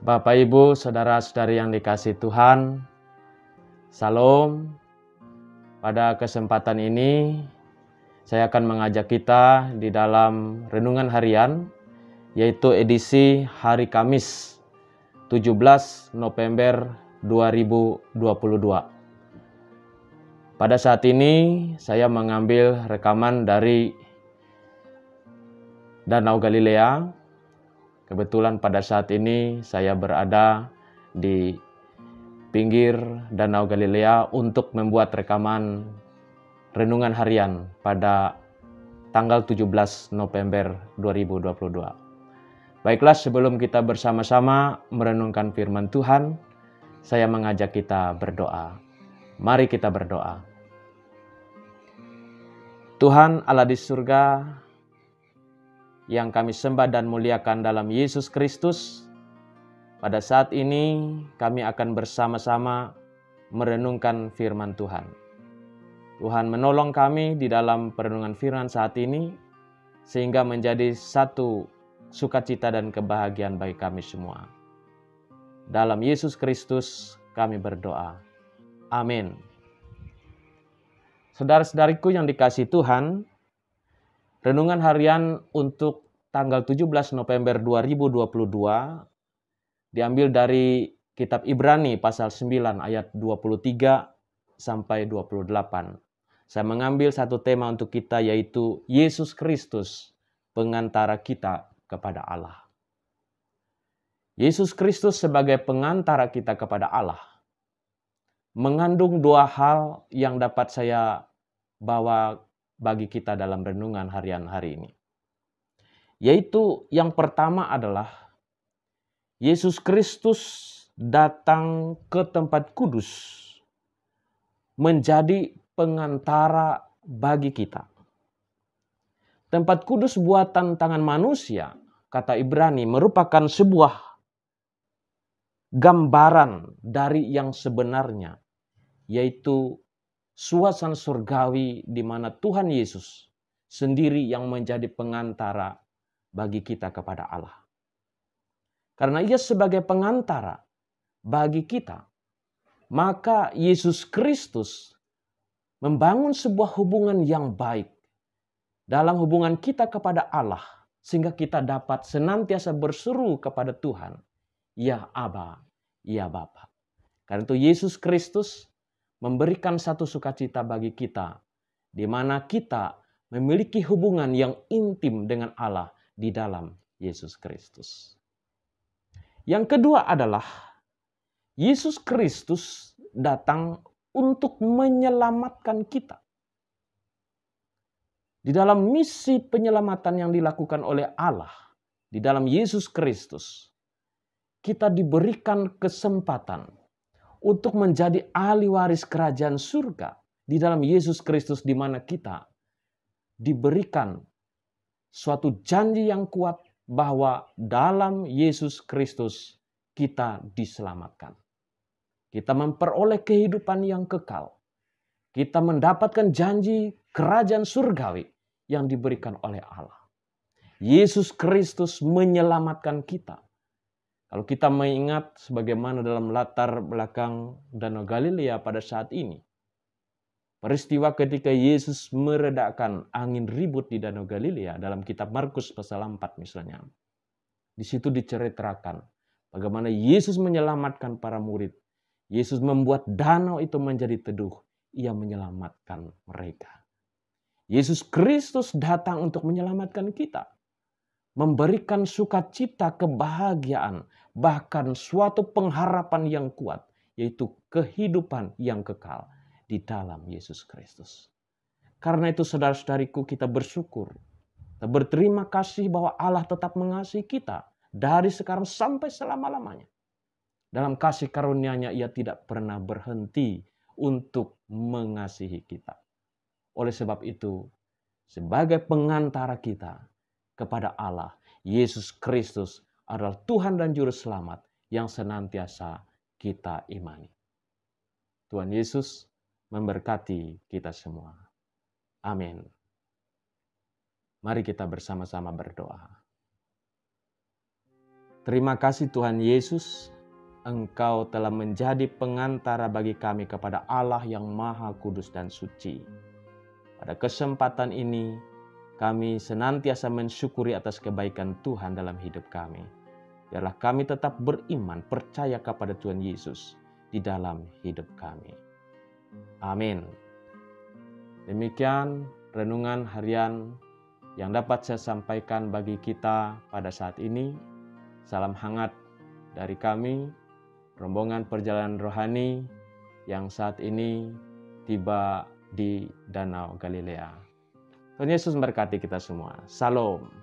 Bapak, Ibu, saudara-saudari yang dikasihi Tuhan, Salam. Pada kesempatan ini, saya akan mengajak kita di dalam renungan harian, yaitu edisi hari Kamis, 17 November 2022. Pada saat ini, saya mengambil rekaman dari Danau Galilea. Kebetulan pada saat ini saya berada di pinggir Danau Galilea untuk membuat rekaman renungan harian pada tanggal 17 November 2022. Baiklah, sebelum kita bersama-sama merenungkan firman Tuhan, saya mengajak kita berdoa. Mari kita berdoa. Tuhan Allah di surga, yang kami sembah dan muliakan dalam Yesus Kristus, pada saat ini kami akan bersama-sama merenungkan firman Tuhan. Tuhan menolong kami di dalam perenungan firman saat ini, sehingga menjadi satu sukacita dan kebahagiaan bagi kami semua. Dalam Yesus Kristus kami berdoa. Amin. Saudara-saudariku yang dikasihi Tuhan, renungan harian untuk tanggal 17 November 2022 diambil dari kitab Ibrani pasal 9 ayat 23 sampai 28. Saya mengambil satu tema untuk kita, yaitu Yesus Kristus, pengantara kita kepada Allah. Yesus Kristus sebagai pengantara kita kepada Allah mengandung dua hal yang dapat saya bawa bagi kita dalam renungan harian hari ini. Yaitu yang pertama adalah Yesus Kristus datang ke tempat kudus menjadi pengantara bagi kita. Tempat kudus buatan tangan manusia, kata Ibrani, merupakan sebuah gambaran dari yang sebenarnya, yaitu suasana surgawi di mana Tuhan Yesus sendiri yang menjadi pengantara bagi kita kepada Allah. Karena Ia sebagai pengantara bagi kita, maka Yesus Kristus membangun sebuah hubungan yang baik dalam hubungan kita kepada Allah, sehingga kita dapat senantiasa berseru kepada Tuhan, Ya Aba, Ya Bapa. Karena itu Yesus Kristus memberikan satu sukacita bagi kita, di mana kita memiliki hubungan yang intim dengan Allah di dalam Yesus Kristus. Yang kedua adalah Yesus Kristus datang untuk menyelamatkan kita. Di dalam misi penyelamatan yang dilakukan oleh Allah, di dalam Yesus Kristus, kita diberikan kesempatan untuk menjadi ahli waris kerajaan surga di dalam Yesus Kristus, di mana kita diberikan suatu janji yang kuat bahwa dalam Yesus Kristus kita diselamatkan. Kita memperoleh kehidupan yang kekal. Kita mendapatkan janji kerajaan surgawi yang diberikan oleh Allah. Yesus Kristus menyelamatkan kita. Kalau kita mengingat sebagaimana dalam latar belakang Danau Galilea pada saat ini, peristiwa ketika Yesus meredakan angin ribut di Danau Galilea dalam kitab Markus pasal 4 misalnya. Di situ diceritakan bagaimana Yesus menyelamatkan para murid. Yesus membuat danau itu menjadi teduh. Ia menyelamatkan mereka. Yesus Kristus datang untuk menyelamatkan kita. Memberikan sukacita, kebahagiaan, bahkan suatu pengharapan yang kuat, yaitu kehidupan yang kekal di dalam Yesus Kristus. Karena itu saudara-saudariku, kita bersyukur, kita berterima kasih bahwa Allah tetap mengasihi kita dari sekarang sampai selama-lamanya. Dalam kasih karunia-Nya Ia tidak pernah berhenti untuk mengasihi kita. Oleh sebab itu, sebagai pengantara kita kepada Allah, Yesus Kristus adalah Tuhan dan Juru Selamat yang senantiasa kita imani. Tuhan Yesus memberkati kita semua. Amin. Mari kita bersama-sama berdoa. Terima kasih Tuhan Yesus, Engkau telah menjadi pengantara bagi kami kepada Allah yang Maha Kudus dan Suci. Pada kesempatan ini, kami senantiasa mensyukuri atas kebaikan Tuhan dalam hidup kami. Biarlah kami tetap beriman, percaya kepada Tuhan Yesus di dalam hidup kami. Amin. Demikian renungan harian yang dapat saya sampaikan bagi kita pada saat ini. Salam hangat dari kami, rombongan perjalanan rohani yang saat ini tiba di Danau Galilea. Tuhan Yesus memberkati kita semua. Salam.